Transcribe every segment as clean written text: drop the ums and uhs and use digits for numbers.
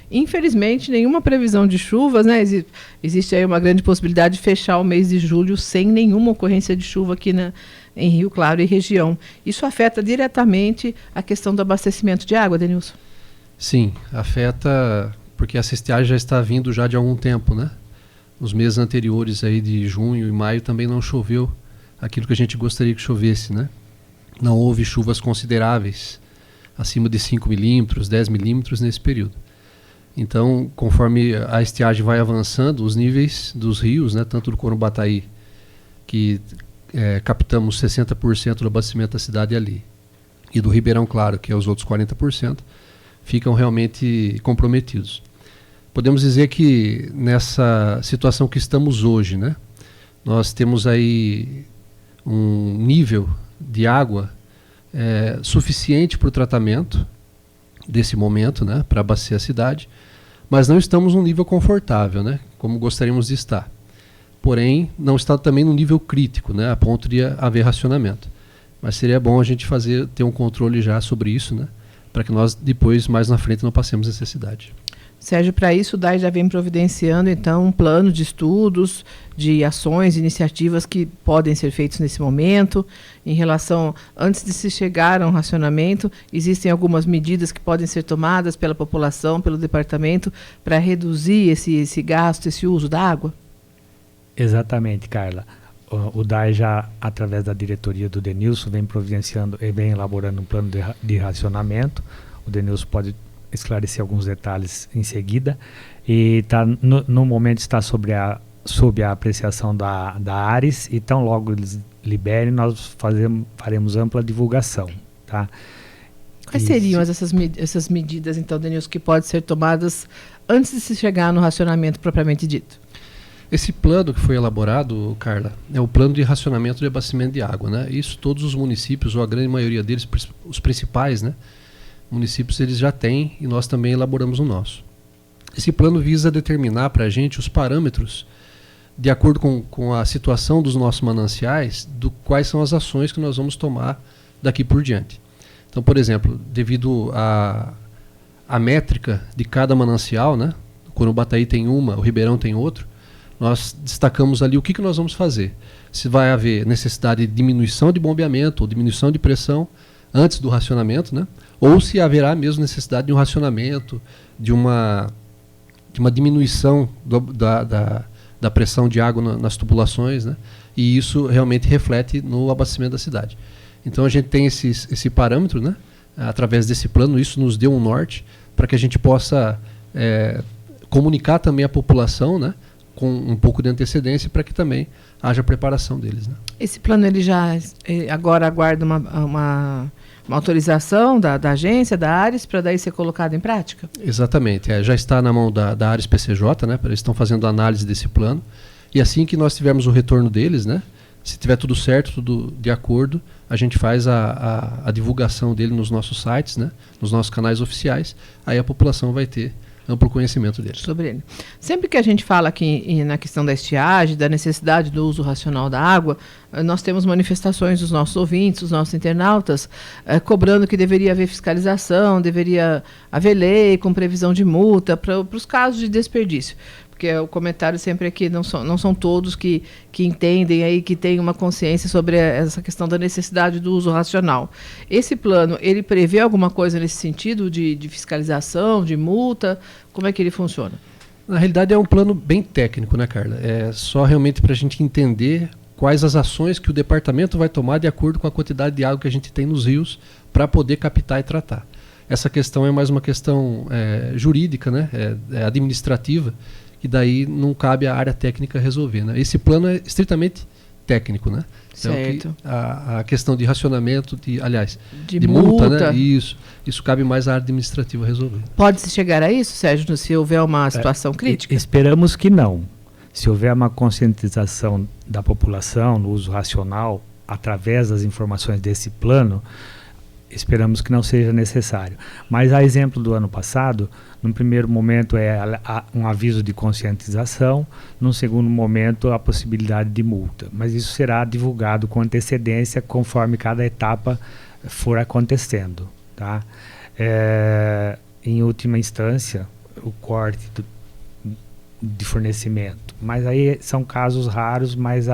Infelizmente, nenhuma previsão de chuvas, né? Existe aí uma grande possibilidade de fechar o mês de julho sem nenhuma ocorrência de chuva aqui em Rio Claro e região. Isso afeta diretamente a questão do abastecimento de água, Denilson? Sim, afeta porque essa estiagem já está vindo já de algum tempo, né? Nos meses anteriores aí de junho e maio também não choveu aquilo que a gente gostaria que chovesse, né? Não houve chuvas consideráveis, acima de 5 milímetros, 10 milímetros nesse período. Então, conforme a estiagem vai avançando, os níveis dos rios, né, tanto do Corumbataí, que captamos 60% do abastecimento da cidade ali, e do Ribeirão Claro, que é os outros 40%, ficam realmente comprometidos. Podemos dizer que nessa situação que estamos hoje, né, nós temos aí um nível de água suficiente para o tratamento desse momento, né, para abastecer a cidade, mas não estamos num nível confortável, né, como gostaríamos de estar. Porém, não está também no nível crítico, né, a ponto de haver racionamento. Mas seria bom a gente ter um controle já sobre isso, né, para que nós depois, mais na frente, não passemos necessidade. Sérgio, para isso o DAI já vem providenciando, então, um plano de estudos, de ações, iniciativas que podem ser feitos nesse momento. Em relação, antes de se chegar a um racionamento, existem algumas medidas que podem ser tomadas pela população, pelo departamento, para reduzir esse gasto, esse uso da água? Exatamente, Carla. O DAI já, através da diretoria do Denilson, vem providenciando e vem elaborando um plano de racionamento. O Denilson pode esclarecer alguns detalhes em seguida, e no momento está sob a apreciação da ARES, e tão logo eles liberem, nós faremos ampla divulgação, tá? Quais seriam essas medidas, então, Denilson, que podem ser tomadas antes de se chegar no racionamento propriamente dito? Esse plano que foi elaborado, Carla, é o plano de racionamento de abastecimento de água, né? Isso todos os municípios, ou a grande maioria deles, os principais, né, municípios, eles já têm, e nós também elaboramos o nosso. Esse plano visa determinar para a gente os parâmetros, de acordo com a situação dos nossos mananciais, quais são as ações que nós vamos tomar daqui por diante. Então, por exemplo, devido à métrica de cada manancial, né, o Corumbataí tem uma, o Ribeirão tem outro, nós destacamos ali o que nós vamos fazer. Se vai haver necessidade de diminuição de bombeamento ou diminuição de pressão antes do racionamento, né? Ou se haverá mesmo necessidade de um racionamento, de uma diminuição da pressão de água nas tubulações, né? E isso realmente reflete no abastecimento da cidade. Então a gente tem esse parâmetro, né? Através desse plano, isso nos deu um norte para que a gente possa comunicar também à população, né, com um pouco de antecedência, para que também haja preparação deles, né? Esse plano ele já agora aguarda uma autorização da agência, da ARES, para daí ser colocado em prática? Exatamente. Já está na mão da ARES PCJ, né? Eles estão fazendo a análise desse plano. E assim que nós tivermos o retorno deles, né? Se tiver tudo certo, tudo de acordo, a gente faz a divulgação dele nos nossos sites, né? Nos nossos canais oficiais. Aí a população vai ter amplo conhecimento dele. Sobre ele. Sempre que a gente fala aqui na questão da estiagem, da necessidade do uso racional da água, nós temos manifestações dos nossos ouvintes, dos nossos internautas, cobrando que deveria haver fiscalização, deveria haver lei com previsão de multa para os casos de desperdício. Porque o comentário sempre é que não são todos que entendem aí, que têm uma consciência sobre essa questão da necessidade do uso racional. Esse plano, ele prevê alguma coisa nesse sentido de fiscalização, de multa? Como é que ele funciona? Na realidade é um plano bem técnico, né, Carla? É só realmente para a gente entender quais as ações que o departamento vai tomar de acordo com a quantidade de água que a gente tem nos rios para poder captar e tratar. Essa questão é mais uma questão jurídica, né? Administrativa, e daí não cabe à área técnica resolver, né? Esse plano é estritamente técnico, né? Certo. Então, a questão de racionamento, de multa, né? Isso cabe mais à área administrativa resolver. Pode-se chegar a isso, Sérgio, se houver uma situação crítica? Esperamos que não. Se houver uma conscientização da população no uso racional, através das informações desse plano, esperamos que não seja necessário. Mas, a exemplo do ano passado, num primeiro momento um aviso de conscientização, num segundo momento a possibilidade de multa. Mas isso será divulgado com antecedência conforme cada etapa for acontecendo, tá? Em última instância, o corte de fornecimento. Mas aí são casos raros, mas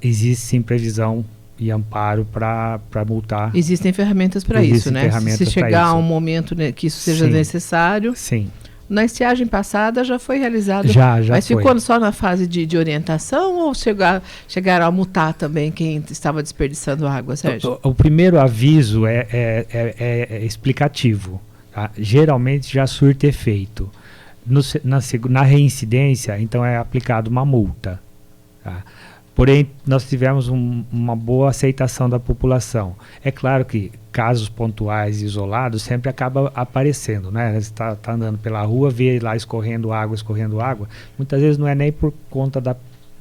existe sim previsão e amparo para multar. Existem ferramentas para isso, né? Se chegar a um momento, né, que isso seja necessário. Sim. Na estiagem passada já foi realizado. Já mas foi. Ficou só na fase de orientação ou chegaram a multar também quem estava desperdiçando água, Sérgio? O primeiro aviso é explicativo. Tá? Geralmente já surte efeito. Na reincidência, então é aplicada uma multa. Tá? Porém, nós tivemos uma boa aceitação da população. É claro que casos pontuais e isolados sempre acaba aparecendo, né? Você está andando pela rua, vê lá escorrendo água. Muitas vezes não é nem por conta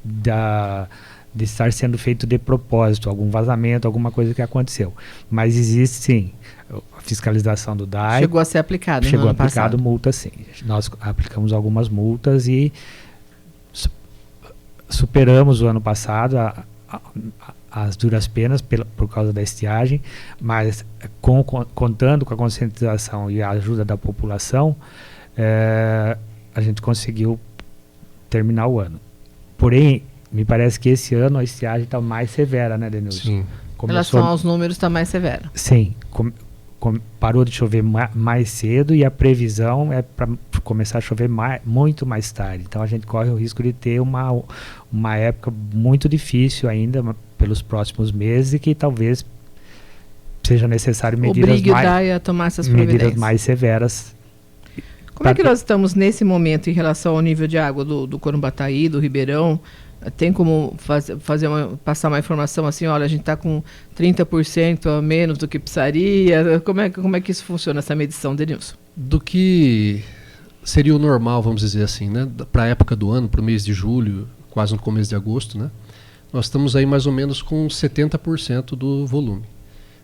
de estar sendo feito de propósito, algum vazamento, alguma coisa que aconteceu. Mas existe sim a fiscalização do DAI. Chegou a ser aplicado no ano passado. Multa sim. Nós aplicamos algumas multas e superamos o ano passado as duras penas por causa da estiagem, mas contando com a conscientização e a ajuda da população, a gente conseguiu terminar o ano. Porém, me parece que esse ano a estiagem está mais severa, né, Denilson? Sim. Em relação aos números, está mais severa. Sim. Parou de chover mais cedo e a previsão é para começar a chover muito mais tarde. Então a gente corre o risco de ter uma época muito difícil ainda pelos próximos meses e que talvez seja necessário medidas a tomar essas providências mais severas. Como é que nós estamos nesse momento em relação ao nível de água do Corumbataí, do Ribeirão? Tem como passar uma informação assim, olha, a gente está com 30% a menos do que precisaria? Como é que isso funciona, essa medição, Denilson? Do que seria o normal, vamos dizer assim, né? Para a época do ano, para o mês de julho, quase no começo de agosto, né? Nós estamos aí mais ou menos com 70% do volume.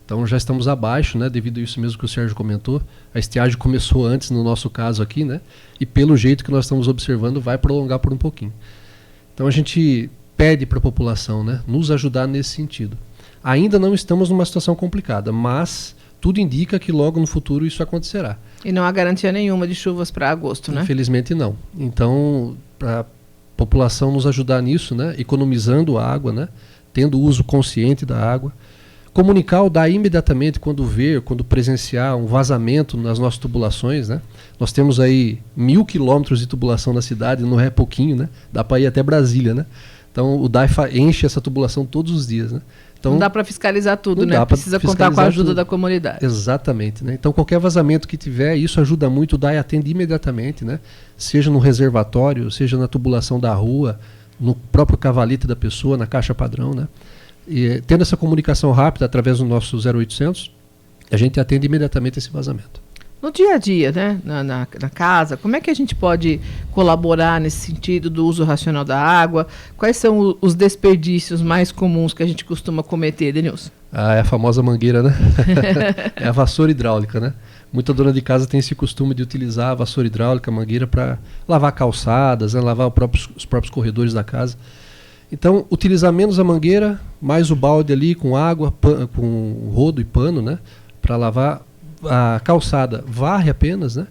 Então já estamos abaixo, né? Devido a isso mesmo que o Sérgio comentou. A estiagem começou antes, no nosso caso aqui, né? E pelo jeito que nós estamos observando, vai prolongar por um pouquinho. Então a gente pede para a população, né, nos ajudar nesse sentido. Ainda não estamos numa situação complicada, mas tudo indica que logo no futuro isso acontecerá. E não há garantia nenhuma de chuvas para agosto, né? Infelizmente não. Então, para a população nos ajudar nisso, né, economizando água, né, tendo uso consciente da água, comunicar o DAI imediatamente quando presenciar um vazamento nas nossas tubulações, né? Nós temos aí 1.000 quilômetros de tubulação na cidade, não é pouquinho, né? Dá para ir até Brasília, né? Então o DAI enche essa tubulação todos os dias, né? Então, não dá para fiscalizar tudo, né? Precisa contar com a ajuda da comunidade. Exatamente, né? Então qualquer vazamento que tiver, isso ajuda muito, o DAI atende imediatamente, né? Seja no reservatório, seja na tubulação da rua, no próprio cavalete da pessoa, na caixa padrão, né? E tendo essa comunicação rápida através do nosso 0800, a gente atende imediatamente esse vazamento. No dia a dia, né, na casa, como é que a gente pode colaborar nesse sentido do uso racional da água? Quais são os desperdícios mais comuns que a gente costuma cometer, Denilson? É a famosa mangueira, né? É a vassoura hidráulica, né? Muita dona de casa tem esse costume de utilizar a vassoura hidráulica, a mangueira, para lavar calçadas, né, lavar os próprios corredores da casa. Então, utilizar menos a mangueira, mais o balde ali com água, com rodo e pano, né, para lavar a calçada. Varre apenas, né?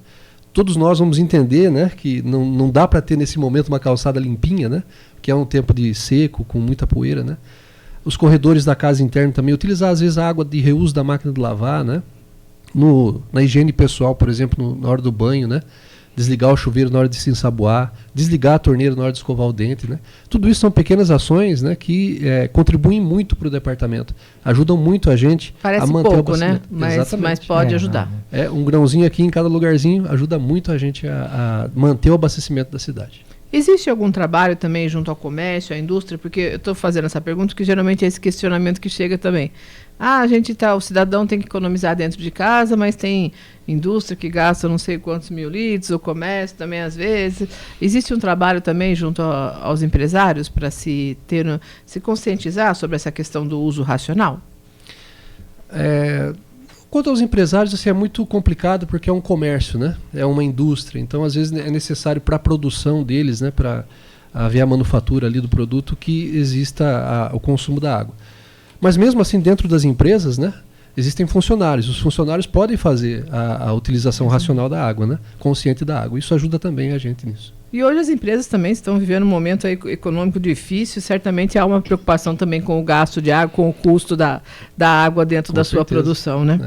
Todos nós vamos entender, né, que não dá para ter nesse momento uma calçada limpinha, né, que é um tempo de seco, com muita poeira, né? Os corredores da casa interna também, utilizar às vezes a água de reuso da máquina de lavar, né? Na higiene pessoal, por exemplo, na hora do banho, né? Desligar o chuveiro na hora de se ensaboar, desligar a torneira na hora de escovar o dente, né? Tudo isso são pequenas ações, né, que contribuem muito para o departamento, ajudam muito a gente a manter pouco, o abastecimento. Né? Mas pode ajudar. Um grãozinho aqui em cada lugarzinho ajuda muito a gente a manter o abastecimento da cidade. Existe algum trabalho também junto ao comércio, à indústria? Porque eu estou fazendo essa pergunta, porque geralmente é esse questionamento que chega também. O cidadão tem que economizar dentro de casa, mas tem indústria que gasta não sei quantos mil litros, o comércio também às vezes. Existe um trabalho também junto aos empresários para se conscientizar sobre essa questão do uso racional? Quanto aos empresários, assim, é muito complicado porque é um comércio, né? É uma indústria. Então, às vezes, é necessário para a produção deles, né? Para haver a manufatura ali do produto, que exista o consumo da água. Mas mesmo assim, dentro das empresas, né? existem funcionários. Os funcionários podem fazer a utilização racional da água, né? Consciente da água. Isso ajuda também a gente nisso. E hoje as empresas também estão vivendo um momento aí econômico difícil, certamente há uma preocupação também com o gasto de água, com o custo da água dentro da sua produção, né?